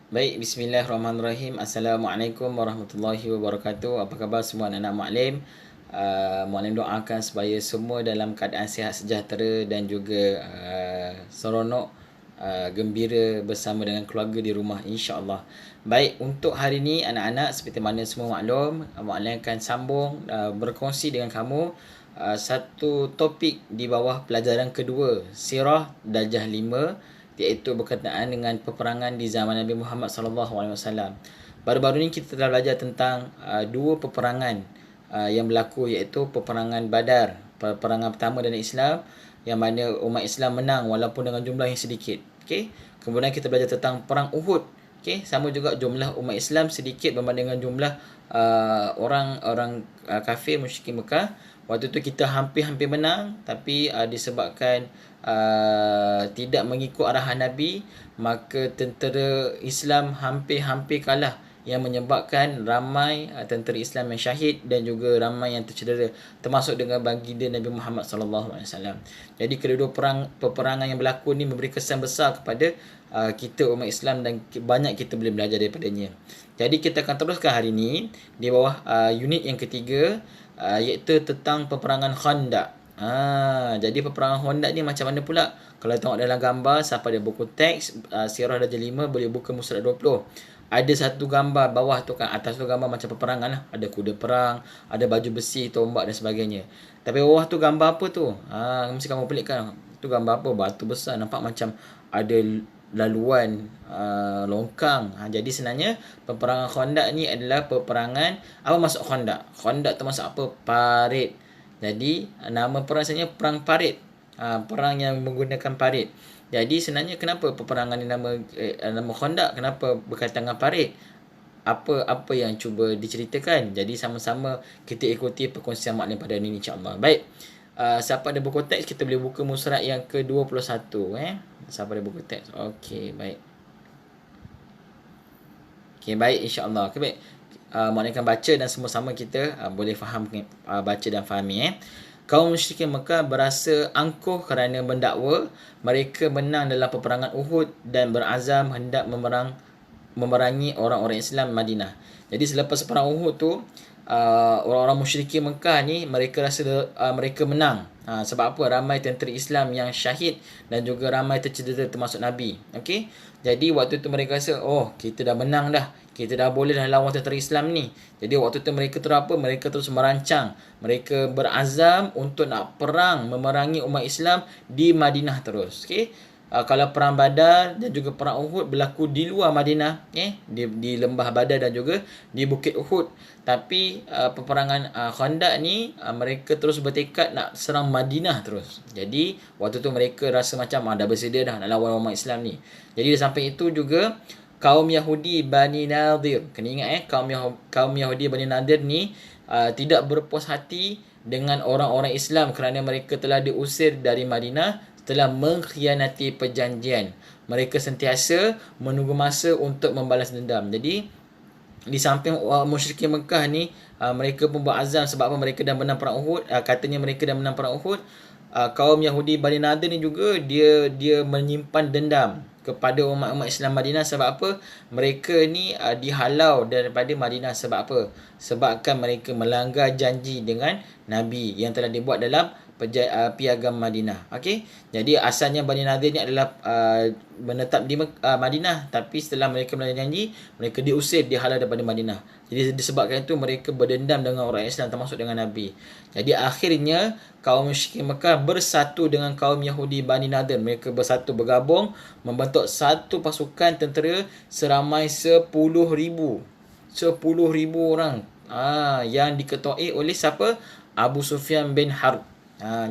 Baik, bismillahirrahmanirrahim. Assalamualaikum warahmatullahi wabarakatuh. Apa khabar semua anak-anak Muklim? Muklim doakan supaya semua dalam keadaan sihat sejahtera dan juga seronok, gembira bersama dengan keluarga di rumah, insya-Allah. Baik, untuk hari ini anak-anak, seperti mana semua maklum, Muklim akan sambung berkongsi dengan kamu satu topik di bawah pelajaran kedua, Sirah Darjah 5, iaitu berkenaan dengan peperangan di zaman Nabi Muhammad SAW. Baru-baru ini kita telah belajar tentang dua peperangan yang berlaku, iaitu peperangan Badar, peperangan pertama dalam Islam, yang mana umat Islam menang walaupun dengan jumlah yang sedikit. Okey. Kemudian kita belajar tentang perang Uhud. Okey, sama juga jumlah umat Islam sedikit berbanding dengan jumlah orang-orang kafir musyrikin Mekah. Waktu tu kita hampir-hampir menang, tapi disebabkan tidak mengikut arahan Nabi, maka tentera Islam hampir-hampir kalah, yang menyebabkan ramai tentera Islam yang syahid dan juga ramai yang tercedera, termasuk dengan baginda Nabi Muhammad SAW. Jadi kedua-dua peperangan yang berlaku ni memberi kesan besar kepada kita umat Islam, dan banyak kita boleh belajar daripadanya. Jadi kita akan teruskan hari ini di bawah unit yang ketiga, iaitu tentang peperangan Khandaq. Jadi peperangan Khandaq ni macam mana pula? Kalau tengok dalam gambar, siapa ada buku teks Sirah Darjah 5 boleh buka muka surat 20. Ada satu gambar bawah tu kan, atas tu gambar macam peperangan lah. Ada kuda perang, ada baju besi, tombak dan sebagainya. Tapi bawah tu gambar apa tu? Mesti kamu pelik kan. Tu gambar apa? Batu besar, nampak macam ada laluan longkang. Jadi sebenarnya peperangan Khandaq ni adalah peperangan, apa maksud Khandaq? Khandaq tu maksud apa? Parit. Jadi nama perang sebenarnya perang parit. Perang yang menggunakan parit. Jadi sebenarnya kenapa peperangan ni nama Khandaq? Kenapa berkaitan dengan parit? Apa yang cuba diceritakan? Jadi sama-sama kita ikuti perkongsian makna pada hari ini, insya-Allah. Baik. Siapa ada buku teks, kita boleh buka muka surat yang ke-21 Siapa ada buku teks? Okey, baik. Okey, baik, insya-Allah. Okey, baik. Maknanya akan baca dan sama-sama kita boleh faham, baca dan fahami. Kaum musyrikin Mekah berasa angkuh kerana mendakwa mereka menang dalam peperangan Uhud dan berazam hendak memerangi orang-orang Islam Madinah. Jadi selepas perang Uhud tu, orang-orang musyrikin Mekah ni mereka rasa mereka menang. Sebab apa? Ramai tentera Islam yang syahid dan juga ramai tercedera, termasuk Nabi. Okey. Jadi waktu tu mereka rasa, oh, kita dah menang dah. Kita dah boleh dah lawan tentera Islam ni. Jadi waktu tu mereka terus apa? Mereka terus merancang. Mereka berazam untuk nak perang memerangi umat Islam di Madinah terus. Okey. Kalau perang Badar dan juga perang Uhud berlaku di luar Madinah, di lembah Badar dan juga di bukit Uhud. Tapi peperangan Khandaq ni mereka terus bertekad nak serang Madinah terus. Jadi waktu tu mereka rasa macam dah bersedia dah nak lawan umat Islam ni. Jadi sampai itu juga kaum Yahudi Bani Nadir, kena ingat kaum Yahudi Bani Nadir ni tidak berpuas hati dengan orang-orang Islam kerana mereka telah diusir dari Madinah telah mengkhianati perjanjian. Mereka sentiasa menunggu masa untuk membalas dendam. Jadi di samping musyrikin Mekah ni, mereka pun berazam sebab apa? Mereka dah menang perang Uhud. Katanya mereka dah menang perang Uhud. Kaum Yahudi Bani Nadir ni juga dia menyimpan dendam kepada umat-umat Islam Madinah. Sebab apa? Mereka ni dihalau daripada Madinah. Sebab apa? Sebabkan mereka melanggar janji dengan Nabi yang telah dibuat dalam piagam Madinah. Okey. Jadi asalnya Bani Nadir ni adalah menetap di Madinah, tapi setelah mereka melanggar janji, mereka diusir, dihalau daripada Madinah. Jadi disebabkan itu mereka berdendam dengan orang Islam, termasuk dengan Nabi. Jadi akhirnya kaum musyrikin Mekah bersatu dengan kaum Yahudi Bani Nadir. Mereka bersatu, bergabung, membentuk satu pasukan tentera seramai 10,000. 10,000 orang. Yang diketuai oleh siapa? Abu Sufyan bin Harb.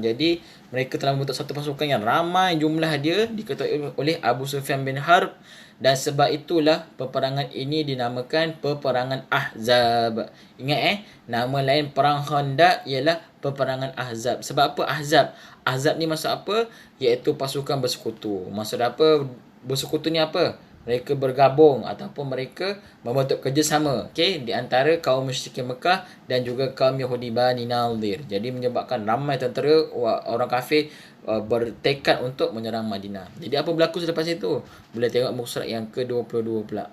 Jadi mereka telah membentuk satu pasukan yang ramai jumlah dia, diketuai oleh Abu Sufyan bin Harb, dan sebab itulah peperangan ini dinamakan peperangan Ahzab. Ingat nama lain perang Khandaq ialah peperangan Ahzab. Sebab apa Ahzab? Ahzab ni maksud apa? Iaitu pasukan bersekutu. Maksud apa bersekutu ni apa? Mereka bergabung ataupun mereka membentuk kerjasama, di antara kaum musyrikin Mekah dan juga kaum Yahudi Bani Nadir. Jadi menyebabkan ramai tentera orang kafir bertekad untuk menyerang Madinah. Jadi apa berlaku selepas itu? Boleh tengok muka surat yang ke-22 pula.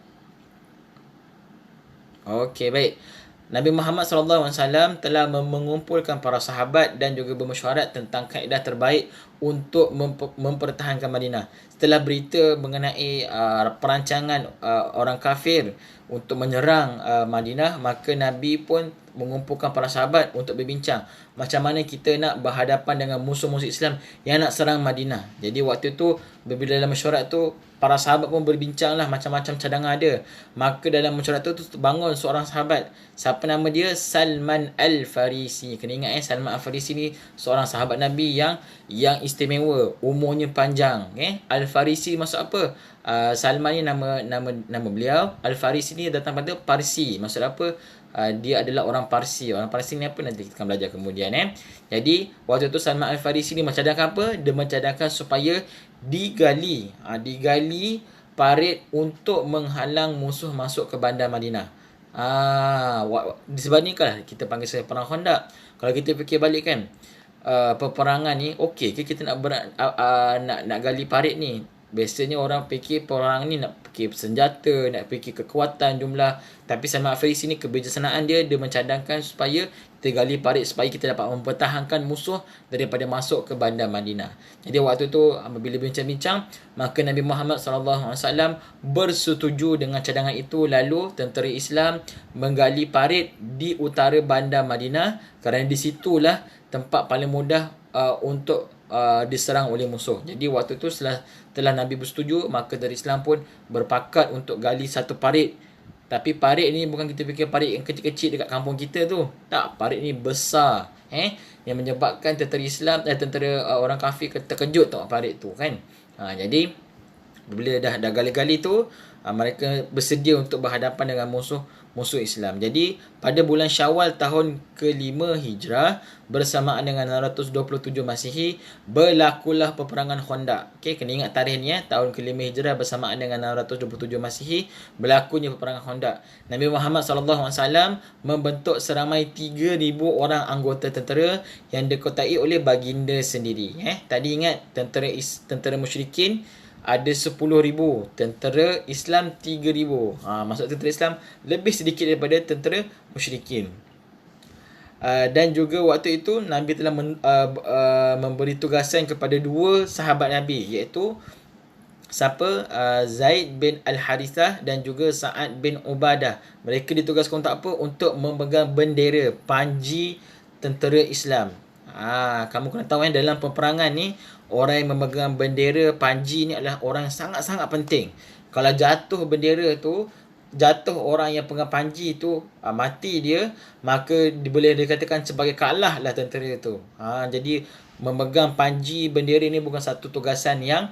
Okey, baik. Nabi Muhammad SAW telah mengumpulkan para sahabat dan juga bermesyuarat tentang kaedah terbaik untuk mempertahankan Madinah. Setelah berita mengenai perancangan orang kafir untuk menyerang Madinah, maka Nabi pun mengumpulkan para sahabat untuk berbincang macam mana kita nak berhadapan dengan musuh-musuh Islam yang nak serang Madinah. Jadi waktu tu bila dalam mesyuarat tu, para sahabat pun berbincang lah macam-macam cadangan ada. Maka dalam mesyuarat tu bangun seorang sahabat. Siapa nama dia? Salman Al-Farisi. Kena ingat Salman Al-Farisi ni seorang sahabat Nabi yang istimewa, umurnya panjang. Al-Farisi maksud apa? Salman ni nama beliau. Al-Farisi ni datang pada Parsi. Maksud apa? Dia adalah orang Parsi. Orang Parsi ni apa? Nanti kita akan belajar kemudian. Jadi waktu tu Salman Al-Farisi ni mencadangkan apa? Dia mencadangkan supaya digali parit untuk menghalang musuh masuk ke bandar Madinah. Sebab ni kan kita panggil saya perang Khandaq. Kalau kita fikir balik kan, peperangan ni okey ke kita nak gali parit ni? Biasanya orang fikir perang ni nak fikir senjata, nak fikir kekuatan jumlah. Tapi Salman Al-Farisi ni kebijaksanaan dia mencadangkan supaya kita gali parit supaya kita dapat mempertahankan musuh daripada masuk ke bandar Madinah. Jadi waktu tu apabila bincang-bincang, maka Nabi Muhammad SAW bersetuju dengan cadangan itu. Lalu tentera Islam menggali parit di utara bandar Madinah kerana di situlah tempat paling mudah untuk diserang oleh musuh. Jadi waktu tu setelah Nabi bersetuju, maka tentera Islam pun berpakat untuk gali satu parit. Tapi parit ni bukan kita fikir parit yang kecil-kecil dekat kampung kita tu. Tak, parit ni besar. Yang menyebabkan tentera Islam orang kafir terkejut tengok parit tu kan. Jadi bila dah gali-gali tu, mereka bersedia untuk berhadapan dengan musuh Islam. Jadi pada bulan Syawal tahun ke-5 Hijrah bersamaan dengan 627 Masihi berlakulah peperangan Khandaq. Okey, kena ingat tarikh ni tahun ke-5 Hijrah bersamaan dengan 627 Masihi berlakunya peperangan Khandaq. Nabi Muhammad SAW membentuk seramai 3,000 orang anggota tentera yang dikotai oleh baginda sendiri. Tadi ingat tentera musyrikin ada 10,000, tentera Islam 3,000. Maksud tentera Islam lebih sedikit daripada tentera musyrikin. Dan juga waktu itu Nabi telah memberi tugasan kepada dua sahabat Nabi, iaitu siapa? Zaid bin Al-Harithah dan juga Sa'ad bin Ubadah. Mereka ditugaskan untuk apa? Untuk memegang bendera panji tentera Islam. Kamu kena tahu dalam peperangan ni, orang yang memegang bendera panji ni adalah orang yang sangat-sangat penting. Kalau jatuh bendera tu, jatuh orang yang pegang panji tu, mati dia, maka boleh dikatakan sebagai kalah lah tentera tu. Jadi memegang panji bendera ni bukan satu tugasan yang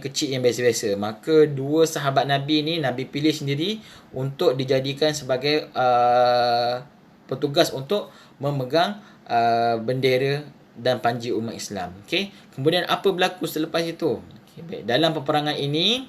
kecil yang biasa-biasa. Maka dua sahabat Nabi ni Nabi pilih sendiri untuk dijadikan sebagai petugas untuk memegang bendera dan panji umat Islam. Okey. Kemudian apa berlaku selepas itu? Baik. Dalam peperangan ini,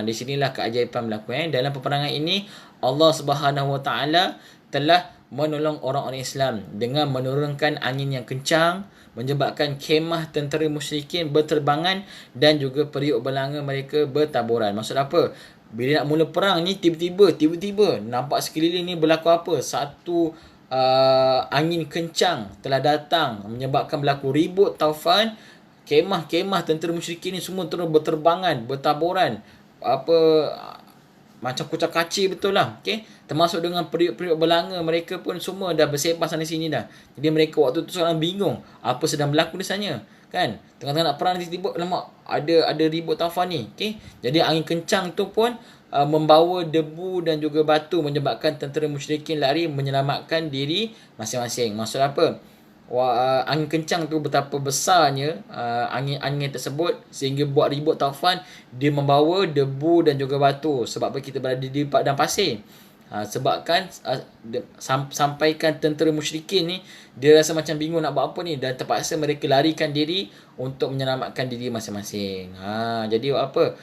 di sinilah keajaiban berlaku. Dalam peperangan ini, Allah Subhanahu Wa Taala telah menolong orang-orang Islam dengan menurunkan angin yang kencang, menyebabkan kemah tentera musyrikin berterbangan dan juga periuk belanga mereka bertaburan. Maksud apa? Bila nak mula perang ni, tiba-tiba nampak sekeliling ni berlaku apa? Satu angin kencang telah datang menyebabkan berlaku ribut taufan. Kemah-kemah tentera musyrikin ni semua terus berterbangan, bertaburan, macam kucak kacir betul lah. Termasuk dengan periuk-periuk belanga, mereka pun semua dah bersepah sana sini dah. Jadi mereka waktu tu sangat bingung apa sedang berlaku di sana kan. Tengah-tengah nak perang, tiba-tiba lama ada ribut taufan ni. Jadi angin kencang tu pun membawa debu dan juga batu menyebabkan tentera musyrikin lari menyelamatkan diri masing-masing. Maksud apa? Angin kencang tu betapa besarnya angin tersebut sehingga buat ribut taufan, dia membawa debu dan juga batu. Sebab apa kita berada di padang pasir? Sebabkan sampaikan tentera musyrikin ni dia rasa macam bingung nak buat apa ni, dan terpaksa mereka larikan diri untuk menyelamatkan diri masing-masing. Jadi apa?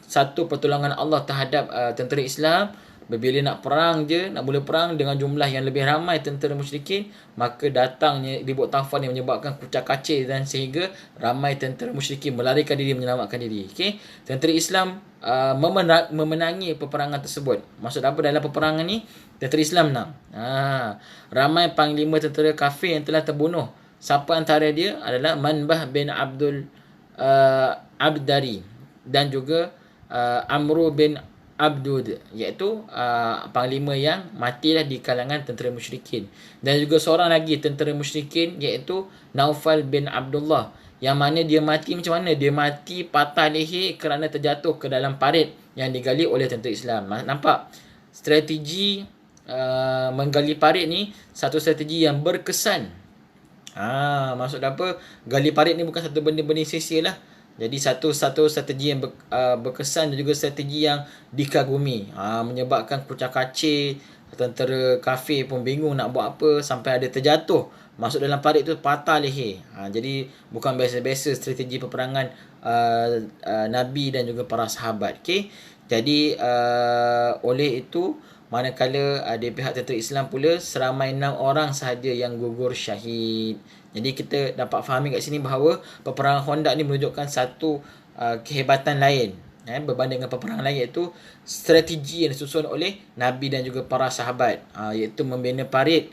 Satu pertolongan Allah terhadap tentera Islam, Bila nak perang je, nak mula perang dengan jumlah yang lebih ramai tentera musyrikin, maka datangnya ribut Taufan yang menyebabkan kucak-kacir dan sehingga ramai tentera musyrikin melarikan diri, menyelamatkan diri. Okey, tentera Islam memenangi peperangan tersebut. Maksud apa dalam peperangan ni? Tentera Islam menang. Ramai panglima tentera kafir yang telah terbunuh. Siapa antara dia adalah Manbah bin Abdul Abdari dan juga Amru bin Abdud, iaitu panglima yang matilah di kalangan tentera musyrikin. Dan juga seorang lagi tentera musyrikin, iaitu Naufal bin Abdullah, yang mana dia mati macam mana? Dia mati patah leher kerana terjatuh ke dalam parit yang digali oleh tentera Islam. Nampak? Strategi menggali parit ni satu strategi yang berkesan. Maksud apa? Gali parit ni bukan satu benda-benda sia-sia lah. Jadi satu strategi yang berkesan dan juga strategi yang dikagumi. Menyebabkan kucak-kacir, tentera kafir pun bingung nak buat apa sampai ada terjatuh masuk dalam parit tu, patah leher. Jadi bukan biasa-biasa strategi peperangan Nabi dan juga para sahabat. Okay? Jadi oleh itu, manakala di pihak tentera Islam pula seramai 6 orang sahaja yang gugur syahid. Jadi kita dapat fahami kat sini bahawa peperangan Khandaq ni menunjukkan satu kehebatan lain berbanding dengan peperangan lain, iaitu strategi yang disusun oleh Nabi dan juga para sahabat, iaitu membina parit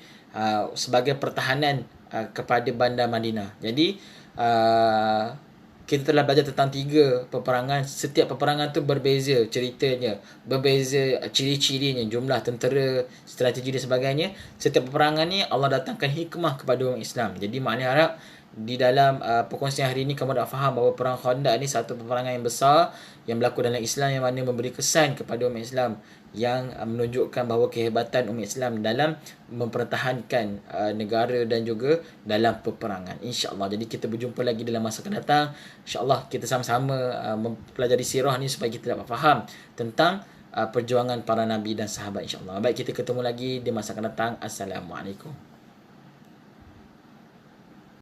sebagai pertahanan kepada bandar Madinah. Jadi kita telah belajar tentang 3 peperangan. Setiap peperangan tu berbeza ceritanya, berbeza ciri-cirinya, jumlah tentera, strategi dan sebagainya. Setiap peperangan ni Allah datangkan hikmah kepada orang Islam. Jadi maknanya harap di dalam perkongsian hari ini kamu dah faham bahawa perang Khandaq ni satu peperangan yang besar yang berlaku dalam Islam, yang mana memberi kesan kepada umat Islam, yang menunjukkan bahawa kehebatan umat Islam dalam mempertahankan negara dan juga dalam peperangan, insya-Allah. Jadi kita berjumpa lagi dalam masa akan datang, insya-Allah. Kita sama-sama mempelajari sirah ni supaya kita dapat faham tentang perjuangan para nabi dan sahabat, insya-Allah. Baik, kita ketemu lagi di masa akan datang. Assalamualaikum.